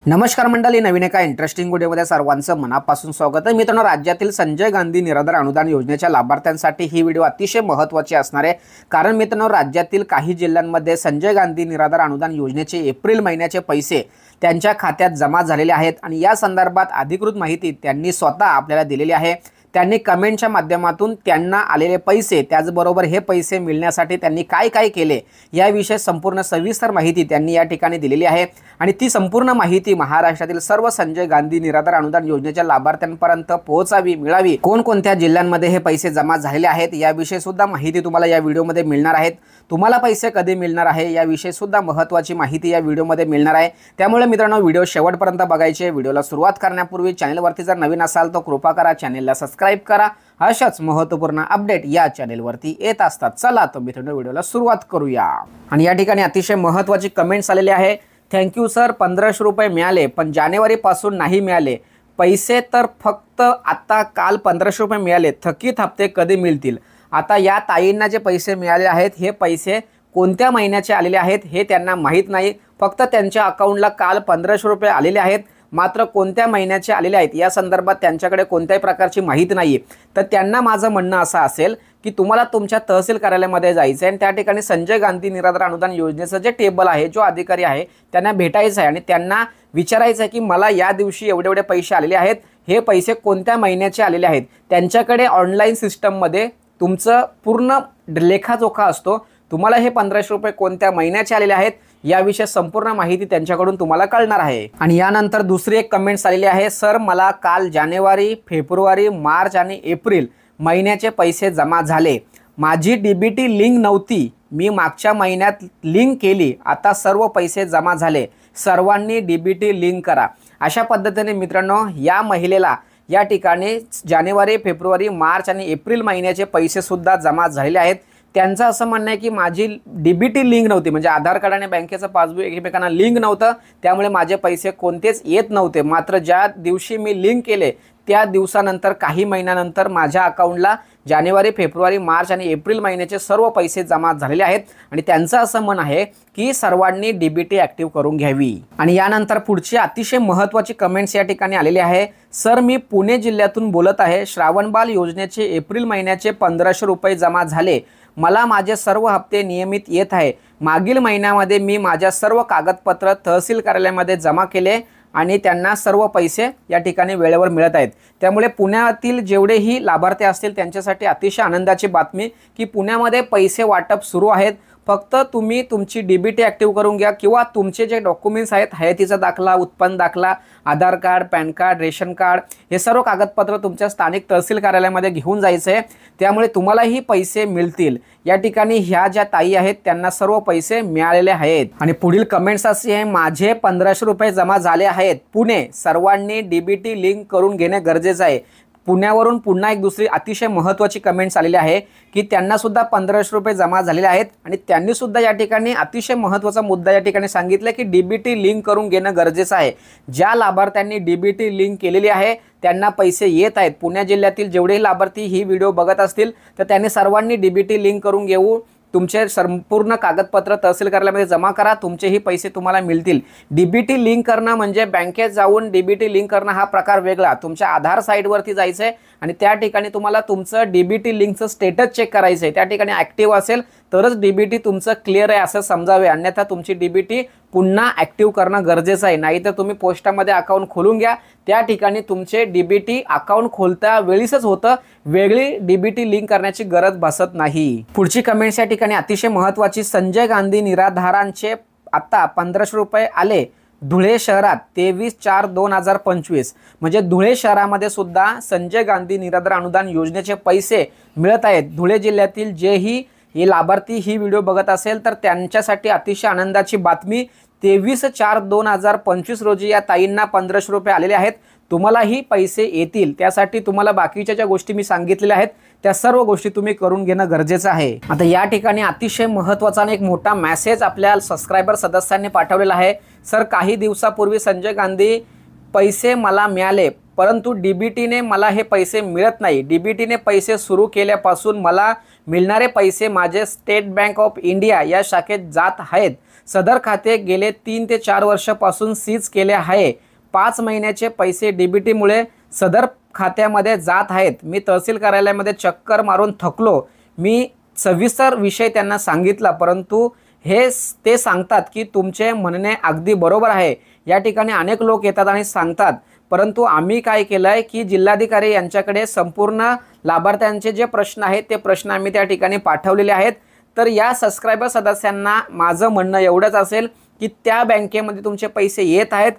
नमस्कार मंडळी, नवीन एका इंटरेस्टिंग व्हिडिओमध्ये सर्वांचं मनापासून स्वागत आहे। मित्रांनो, राज्यातील संजय गांधी निराधार अनुदान योजनेच्या लाभार्थ्यांसाठी ही व्हिडिओ अतिशय महत्त्वाची असणार आहे। कारण मित्रांनो, राज्यातील काही जिल्ह्यांमध्ये संजय गांधी निराधार अनुदान योजनेचे एप्रिल महिन्याचे पैसे त्यांच्या खात्यात जमा झालेले आहेत आणि या संदर्भात अधिकृत माहिती त्यांनी स्वतः आपल्याला दिलेली आहे। त्यांनी कमेंटच्या माध्यमातून त्यांना आलेले पैसे, त्याचबरोबर हे पैसे मिळण्यासाठी त्यांनी काय काय केले याविषयी संपूर्ण सविस्तर माहिती त्यांनी या ठिकाणी दिलेली आहे आणि ती संपूर्ण माहिती महाराष्ट्रातील सर्व संजय गांधी निराधार अनुदान योजनेच्या लाभार्थ्यांपर्यंत पोहोचावी, मिळावी। कोणकोणत्या जिल्ह्यांमध्ये हे पैसे जमा झालेले आहेत याविषयी सुद्धा माहिती तुम्हाला या व्हिडिओमध्ये मिळणार आहे। तुम्हाला पैसे कधी मिळणार आहे याविषयी सुद्धा महत्त्वाची माहिती या व्हिडिओमध्ये मिळणार आहे। त्यामुळे मित्रांनो, व्हिडिओ शेवटपर्यंत बघायचे। व्हिडिओला सुरुवात करण्यापूर्वी चॅनलवरती जर नवीन असाल तर कृपा करा चॅनलला सबस्क्राइब करा। अशाच महत्त्वपूर्ण अपडेट या चॅनलवरती येत असतात। चला तर मित्रांनो, व्हिडिओला सुरुवात करूया। आणि या ठिकाणी अतिशय महत्त्वाची कमेंट्स आलेली आहे। थँक्यू सर, 1500 रुपये मिळाले पण जानेवारीपासून नाही मिळाले पैसे, तर फक्त आता काल 1500 रुपये मिळाले, थकीत हप्ते कधी मिळतील? आता या ताईंना जे पैसे मिळाले आहेत हे पैसे कोणत्या महिन्याचे आलेले आहेत हे त्यांना माहीत नाही। फक्त त्यांच्या अकाउंटला काल 1500 रुपये आलेले आहेत, मात्र कोणत्या महिन्याचे आलेले आहेत या संदर्भात त्यांच्याकडे कोणत्याही प्रकारची माहिती नाही। तर त्यांना माझं म्हणणं असं असेल की तुम्हाला तुमच्या तहसील कार्यालयामध्ये जायचं आहे आणि त्या ठिकाणी संजय गांधी निराधार अनुदान योजनेचं जे टेबल आहे, जो अधिकारी आहे त्यांना भेटायचं आहे आणि त्यांना विचारायचं आहे की मला या दिवशी एवढे एवढे पैसे आलेले आहेत, हे पैसे कोणत्या महिन्याचे आलेले आहेत। त्यांच्याकडे ऑनलाईन सिस्टममध्ये तुमचं पूर्ण लेखाजोखा असतो। तुम्हाला हे 1500 रुपये कोणत्या महिन्याचे आलेले आहेत याविषयी संपूर्ण माहिती त्यांच्याकडून तुम्हाला कळणार आहे। आणि यानंतर दुसरी एक कमेंट्स आलेली आहे। सर, मला काल जानेवारी, फेब्रुवारी, मार्च आणि एप्रिल महिन्याचे पैसे जमा झाले। माझी डीबीटी लिंक नव्हती, मी मागच्या महिन्यात लिंक केली, आता सर्व पैसे जमा झाले। सर्वांनी डीबीटी लिंक करा। अशा पद्धतीने मित्रांनो, या महिलेला या ठिकाणी जानेवारी, फेब्रुवारी, मार्च आणि एप्रिल महिन्याचे पैसे सुद्धा जमा झालेले आहेत। त्यांचं असं म्हणणं आहे की माझी डीबीटी लिंक नव्हती, म्हणजे आधार कार्ड आणि बँकेचं पासबुक एकमेकांना लिंक नव्हतं, त्यामुळे माझे पैसे कोणतेच येत नव्हते। मात्र ज्या दिवशी मी लिंक केले त्या दिवसानंतर काही महिन्यानंतर माझ्या अकाउंटला जानेवारी, फेब्रुवारी, मार्च आणि एप्रिल महिन्याचे सर्व पैसे जमा झालेले आहेत आणि त्यांचं असं म्हणणं आहे की सर्वांनी डीबीटी ॲक्टिव्ह करून घ्यावी। आणि यानंतर पुढची अतिशय महत्त्वाची कमेंट्स या ठिकाणी आलेली आहे। सर, मी पुणे जिल्ह्यातून बोलत आहे। श्रावणबाल योजनेचे एप्रिल महिन्याचे 1500 रुपये जमा झाले। मला माझे सर्व हप्ते नियमित येत आहे। मागील महिन्यामध्ये मी माझ्या सर्व कागदपत्र तहसील कार्यालयामध्ये जमा केले आणि त्यांना सर्व पैसे या ठिकाणी वेळेवर मिळत आहेत। त्यामुळे पुण्यातील जेवढेही लाभार्थी असतील त्यांच्यासाठी अतिशय आनंदाची बातमी की पुण्यामध्ये पैसे वाटप सुरू आहेत। फक्त तुम्ही तुमची डीबीटी ॲक्टिव्ह करून घ्या किंवा तुमचे जे डॉक्युमेंट्स आहेत, हयातीचा दाखला, उत्पन्न दाखला, Aadhaar card, PAN card, ration card, हे सर्व कागदपत्र तुमच्या स्थानिक तहसील कार्यालयामध्ये घेऊन जायचं आहे। त्यामुळे तुम्हालाही पैसे मिळतील। या ठिकाणी ह्या ज्या ताई आहेत त्यांना सर्व पैसे मिळालेले आहेत। आणि पुढील कमेंट्स अशी आहे, माझे 1500 रुपये जमा झाले आहेत। पुणे, सर्वांनी डीबीटी लिंक करून घेणे गरजेचं आहे। पुण्यावरून पुन्हा एक दुसरी अतिशय महत्त्वाची कमेंट्स आलेली आहे की त्यांना सुद्धा 1500 रुपये जमा झालेले आहेत आणि त्यांनी सुद्धा या ठिकाणी अतिशय महत्त्वाचा मुद्दा या ठिकाणी सांगितलं की डीबीटी लिंक करून घेणं गरजेचं आहे। ज्या लाभार्थ्यांनी डीबीटी लिंक केलेली आहे त्यांना पैसे येत आहेत। पुणे जिल्ह्यातील जेवढेही लाभार्थी ही व्हिडिओ बघत असतील तर त्यांनी सर्वांनी डीबीटी लिंक करून घेऊ। तुमचे संपूर्ण कागदपत्र तहसील कार्यालयामध्ये जमा करा, तुमचेही पैसे तुम्हाला मिळतील। डीबीटी लिंक करणं म्हणजे बँकेत जाऊन डीबीटी लिंक करणं हा प्रकार वेगळा। तुमच्या आधार साईटवरती जायचं आहे आणि त्या ठिकाणी तुम्हाला तुमचं डीबीटी लिंकचं स्टेटस चेक करायचं आहे। त्या ठिकाणी ॲक्टिव्ह असेल तरच डीबीटी तुमचं क्लिअर आहे असं समजावे, अन्यथा तुमची डीबीटी पुन्हा ॲक्टिव्ह करणं गरजेचं आहे। नाहीतर तुम्ही पोस्टामध्ये अकाउंट खोलून घ्या, त्या ठिकाणी तुमचे डीबीटी अकाउंट खोलता वेळीसच होतं, वेगळी डीबीटी लिंक करण्याची गरज भासत नाही। पुढची कमेंट्स या ठिकाणी अतिशय महत्त्वाची। संजय गांधी निराधारांचे आता 1500 रुपये आले धुळे शहरात 23/4/2025, म्हणजे धुळे शहरामध्ये सुद्धा संजय गांधी निराधार अनुदान योजनेचे पैसे मिळत आहेत। धुळे जिल्ह्यातील जेही हे लाभार्थी ही व्हिडिओ बघत असेल तर त्यांच्यासाठी अतिशय आनंदाची बातमी, 23/4/2025 रोजी या ताईंना 1500 रुपये आलेले आहेत। तुम्हालाही पैसे येतील, त्यासाठी तुम्हाला बाकीच्या ज्या गोष्टी मी सांगितलेल्या आहेत त्या सर्व गोष्टी तुम्ही करून घेणं गरजेचं आहे। आता या ठिकाणी अतिशय महत्त्वाचा आणि एक मोठा मेसेज आपल्या सबस्क्रायबर सदस्यांनी पाठवलेला आहे। सर, काही दिवसापूर्वी संजय गांधी पैसे मला मिळाले, परंतु डीबीटीने मला हे पैसे मिळत नाही। डीबीटीने पैसे सुरू केल्यापासून मला मिळणारे पैसे माझे स्टेट बँक ऑफ इंडिया या शाखेत जात आहेत। सदर खाते गेले 3 ते 4 वर्षापासून सीज केले आहे. 5 महिन्याचे पैसे DBT मुळे सदर खात्यामध्ये जात आहेत. मी तहसील कार्यालयामध्ये चक्कर मारून थकलो. मी सविस्तर विषय त्यांना सांगितला, परंतु ते सांगतात की तुमचे म्हणणे अगदी बरोबर आहे. या ठिकाणी अनेक लोक येतात आणि सांगतात, परंतु आम्ही काय केलं आहे की जिल्हाधिकारी यांच्याकडे संपूर्ण लाभार्थ्यांचे जे प्रश्न आहेत ते प्रश्न आम्ही त्या ठिकाणी पाठवलेले आहेत. तर या सबस्क्रायबर सदस्यांना माझं म्हणणं एवढंच असेल की त्या बँकेमध्ये तुमचे पैसे येत आहेत,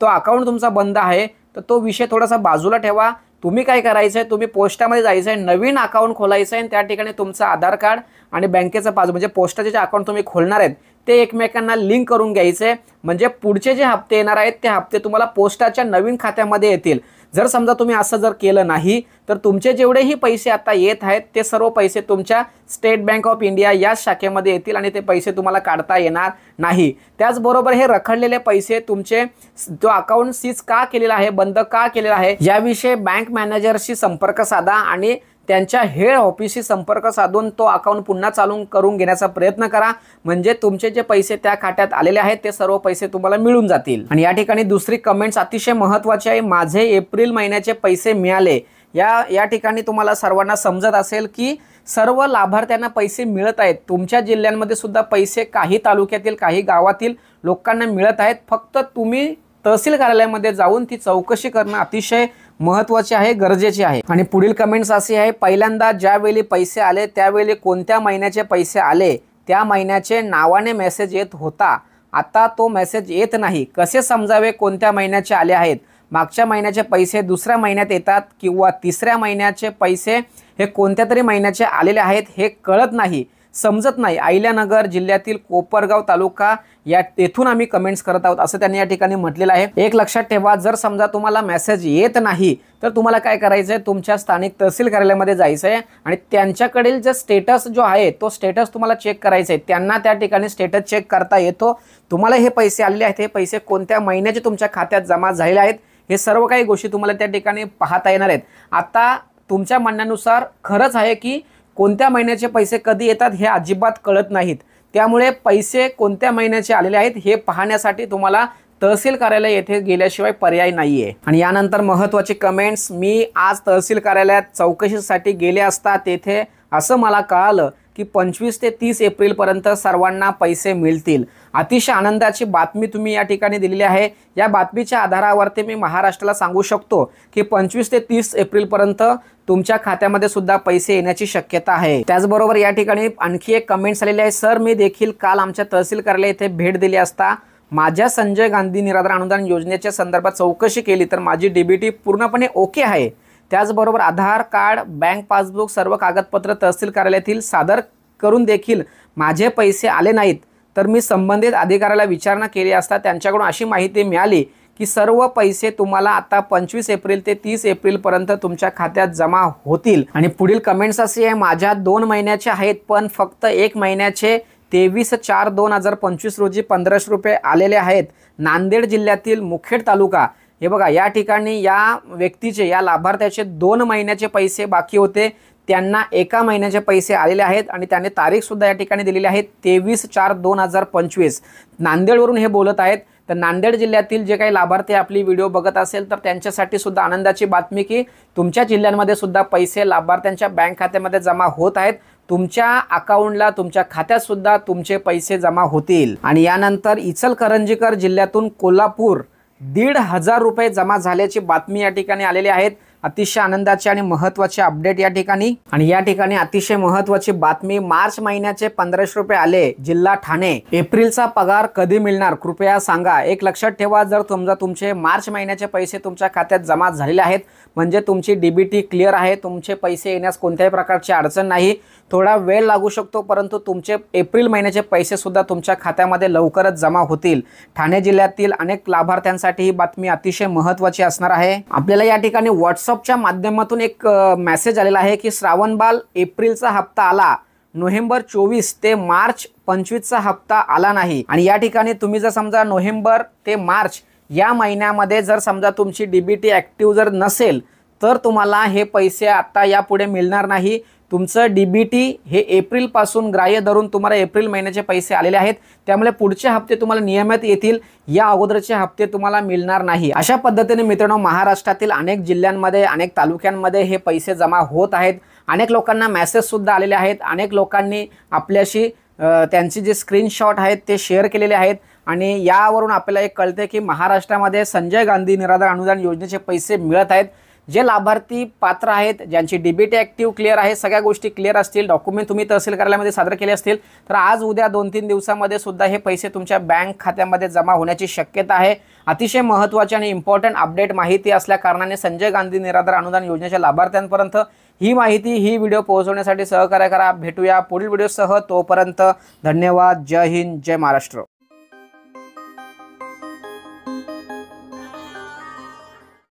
तो अकाउंट तुमचा बंद आहे, तर तो विषय थोडासा बाजूला ठेवा. तुम्ही काय करायचं आहे, तुम्ही पोस्टामध्ये जायचं आहे, नवीन अकाउंट खोलायचं आहे आणि त्या ठिकाणी तुमचं आधार कार्ड आणि बँकेचं पासबुक म्हणजे पोस्टाचे जे अकाउंट तुम्ही खोलणार आहेत ते एकमेकांना लिंक करून घ्यायचे. म्हणजे पुढचे जे हप्ते येणार आहेत ते हप्ते तुम्हाला पोस्टाच्या नवीन खात्यामध्ये येतील. जर समजा तुम्ही असं जर केलं नाही तर तुमचे जेवढेही पैसे आता येत आहेत ते सर्व पैसे तुमच्या स्टेट बँक ऑफ इंडिया या शाखेमध्ये येतील आणि ते पैसे तुम्हाला काढता येणार नाही. त्याचबरोबर हे रखडलेले पैसे तुमचे जो अकाउंट सीज का केलेला आहे, बंद का केलेला आहे, याविषयी बँक मॅनेजरशी संपर्क साधा आणि त्यांच्या हेड ऑफिसशी संपर्क साधून तो अकाउंट पुन्हा चालू करून घेण्याचा प्रयत्न करा. म्हणजे तुमचे जे पैसे त्या खात्यात आलेले आहेत ते सर्व पैसे तुम्हाला मिळून जातील. आणि या ठिकाणी दुसरी कमेंट्स अतिशय महत्त्वाची आहे. माझे एप्रिल महिन्याचे पैसे मिळाले. या ठिकाणी तुम्हाला सर्वांना समजत असेल की सर्व लाभार्थ्यांना पैसे मिळत आहेत. तुमच्या जिल्ह्यांमध्ये सुद्धा पैसे काही तालुक्यातील काही गावातील लोकांना मिळत आहेत. फक्त तुम्ही तहसील कार्यालयामध्ये जाऊन ती चौकशी करणं अतिशय महत्त्वाचे आहे, गरजेचे आहे. आणि पुढील कमेंट्स अशी आहे, पहिल्यांदा ज्यावेळी पैसे आले त्यावेळी कोणत्या महिन्याचे पैसे आले त्या महिन्याचे नावाने मेसेज येत होता, आता तो मेसेज येत नाही. कसे समजावे कोणत्या महिन्याचे आले आहेत? मागच्या महिन्याचे पैसे दुसऱ्या महिन्यात येतात किंवा तिसऱ्या महिन्याचे पैसे हे कोणत्या तरी महिन्याचे आलेले आहेत हे कळत नाही, समजत नाही. अहिल्यानगर जिल्ह्यातील कोपरगाव तालुका येथून आम्ही कमेंट्स करत आहोत असं त्यांनी या ठिकाणी म्हटलेलं आहे. एक लक्षात ठेवा, जर समजा तुम्हाला मेसेज येत नाही तर तुम्हाला काय करायचं आहे, तुमच्या स्थानिक तहसील कार्यालयामध्ये जायचं आहे आणि त्यांच्याकडील जे स्टेटस जो आहे तो स्टेटस तुम्हाला चेक करायचा आहे. त्यांना त्या ठिकाणी स्टेटस चेक करता येतो. तुम्हाला हे पैसे आलेले आहेत, हे पैसे कोणत्या महिन्याचे तुमच्या खात्यात जमा झालेले आहेत, हे सर्व काही गोष्टी तुम्हाला त्या ठिकाणी पाहता येणार आहेत. आता तुमच्या म्हणण्यानुसार खरंच आहे की कोणत्या महिन्याचे पैसे कधी येतात हे अजिबात कळत नाहीत. त्यामुळे पैसे कोणत्या महिन्याचे आलेले आहेत हे पाहण्यासाठी तुम्हाला तहसील कार्यालय येथे गेल्याशिवाय पर्याय नाही आहे. आणि यानंतर महत्त्वाचे कमेंट्स, मी आज तहसील कार्यालयात चौकशीसाठी गेले असता तेथे असं मला कळालं की 25 ते 30 एप्रिलपर्यंत सर्वांना पैसे मिळतील. अतिशय आनंदाची बातमी तुम्ही या ठिकाणी दिलेली आहे. या बातमीच्या आधारावरती मी महाराष्ट्राला सांगू शकतो की 25 ते 30 एप्रिलपर्यंत तुमच्या खात्यामध्ये सुद्धा पैसे येण्याची शक्यता आहे. त्याचबरोबर या ठिकाणी आणखी एक कमेंट्स आलेली आहे, सर मी देखील काल आमच्या तहसील कार्यालय येथे भेट दिली असता माझ्या संजय गांधी निराधार अनुदान योजनेच्या संदर्भात चौकशी केली तर माझी DBT पूर्णपणे ओके आहे. त्याचबरोबर आधार कार्ड, बँक पासबुक, सर्व कागदपत्र तहसील कार्यालयातील सादर करून देखील माझे पैसे आले नाहीत. तर मी संबंधित अधिकाऱ्याला विचारणा केली असता त्यांच्याकडून अशी माहिती मिळाली की सर्व पैसे तुम्हाला आता 25 एप्रिल ते 30 एप्रिलपर्यंत तुमच्या खात्यात जमा होतील. आणि पुढील कमेंट्स अशी आहे, माझ्या 2 महिन्याचे आहेत पण फक्त 1 महिन्याचे 23/4/2025 रोजी 1500 रुपये आलेले आहेत. नांदेड जिल्ह्यातील मुखेड तालुका. हे बघा, या ठिकाणी या व्यक्तीचे, या लाभार्थ्याचे 2 महिन्याचे पैसे बाकी होते, त्यांना 1 महिन्याचे पैसे आलेले आहेत आणि त्याने तारीखसुद्धा या ठिकाणी दिलेली आहे 23/4/2025. नांदेडवरून हे बोलत आहेत. तर नांदेड जिल्ह्यातील जे काही लाभार्थी आपली व्हिडिओ बघत असेल तर त्यांच्यासाठी सुद्धा आनंदाची बातमी की तुमच्या जिल्ह्यांमध्ये सुद्धा पैसे लाभार्थ्यांच्या बँक खात्यामध्ये जमा होत आहेत. तुमच्या अकाउंटला, तुमच्या खात्यात सुद्धा तुमचे पैसे जमा होतील. आणि यानंतर इचलकरंजीकर जिल्ह्यातून कोल्हापूर 1,500 रुपये जमा झाल्याची बातमी या ठिकाणी आलेली आहेत. अतिशय आनंदाची आणि महत्त्वाची अपडेट या ठिकाणी. आणि या ठिकाणी अतिशय महत्त्वाची बातमी, मार्च महिन्याचे 1500 रुपये आले, जिल्हा ठाणे. एप्रिलचा पगार कधी मिळणार कृपया सांगा. एक लक्षात ठेवा, जर समजा तुमचे मार्च महिन्याचे पैसे तुमच्या खात्यात जमा झालेले आहेत म्हणजे तुमची DBT क्लिअर आहे, तुमचे पैसे येण्यास कोणत्याही प्रकारची अडचण नाही. थोडा वेळ लागू शकतो परंतु तुमचे एप्रिल महिन्याचे पैसे सुद्धा तुमच्या खात्यामध्ये लवकरच जमा होतील. ठाणे जिल्ह्यातील अनेक लाभार्थ्यांसाठी ही बातमी अतिशय महत्त्वाची असणार आहे. आपल्याला या ठिकाणी व्हॉट्सअपच्या माध्यमातून एक मेसेज आलेला आहे की श्रावणबाल एप्रिलचा हप्ता आला, नोव्हेंबर 24 ते मार्च 25चा हप्ता आला नाही. आणि या ठिकाणी तुम्ही जर समजा नोव्हेंबर ते मार्च या महिन्यामध्ये जर समजा तुमची DBT ॲक्टिव्ह जर नसेल तर तुम्हाला हे पैसे आता यापुढे मिळणार नाही. तुमचं DBT हे एप्रिलपासून ग्राह्य धरून तुम्हाला एप्रिल महिन्याचे पैसे आलेले आहेत, त्यामुळे पुढचे हप्ते तुम्हाला नियमित येतील, या अगोदरचे हप्ते तुम्हाला मिळणार नाही। अशा पद्धतीने मित्रांनो महाराष्ट्रातील अनेक जिल्ह्यांमध्ये अनेक तालुक्यांमध्ये हे पैसे जमा होत आहेत। अनेक लोकांना मेसेज सुद्धा आलेले आहेत, अनेक लोकांनी आपल्याशी त्यांची जे स्क्रीनशॉट आहेत ते शेअर केलेले आहेत आणि यावरून आपल्याला एक कळते की महाराष्ट्रामध्ये संजय गांधी निराधार अनुदान योजनेचे पैसे मिळत आहेत। जे लाभार्थी पात्र आहेत, ज्यांची DBT ॲक्टिव्ह क्लिअर आहे, सगळ्या गोष्टी क्लिअर असतील, डॉक्युमेंट तुम्ही तहसील कार्यालयामध्ये सादर केले असतील तर आज उद्या 2-3 दिवसामध्ये सुद्धा हे पैसे तुमच्या बँक खात्यामध्ये जमा होण्याची शक्यता आहे। अतिशय महत्त्वाची आणि इम्पॉर्टंट अपडेट माहिती असल्या कारणाने संजय गांधी निराधार अनुदान योजनेच्या लाभार्थ्यांपर्यंत ही माहिती ही व्हिडिओ पोहोचवण्यासाठी सहकार्य करा। भेटूया पुढील व्हिडिओसह, तोपर्यंत धन्यवाद। जय हिंद, जय महाराष्ट्र।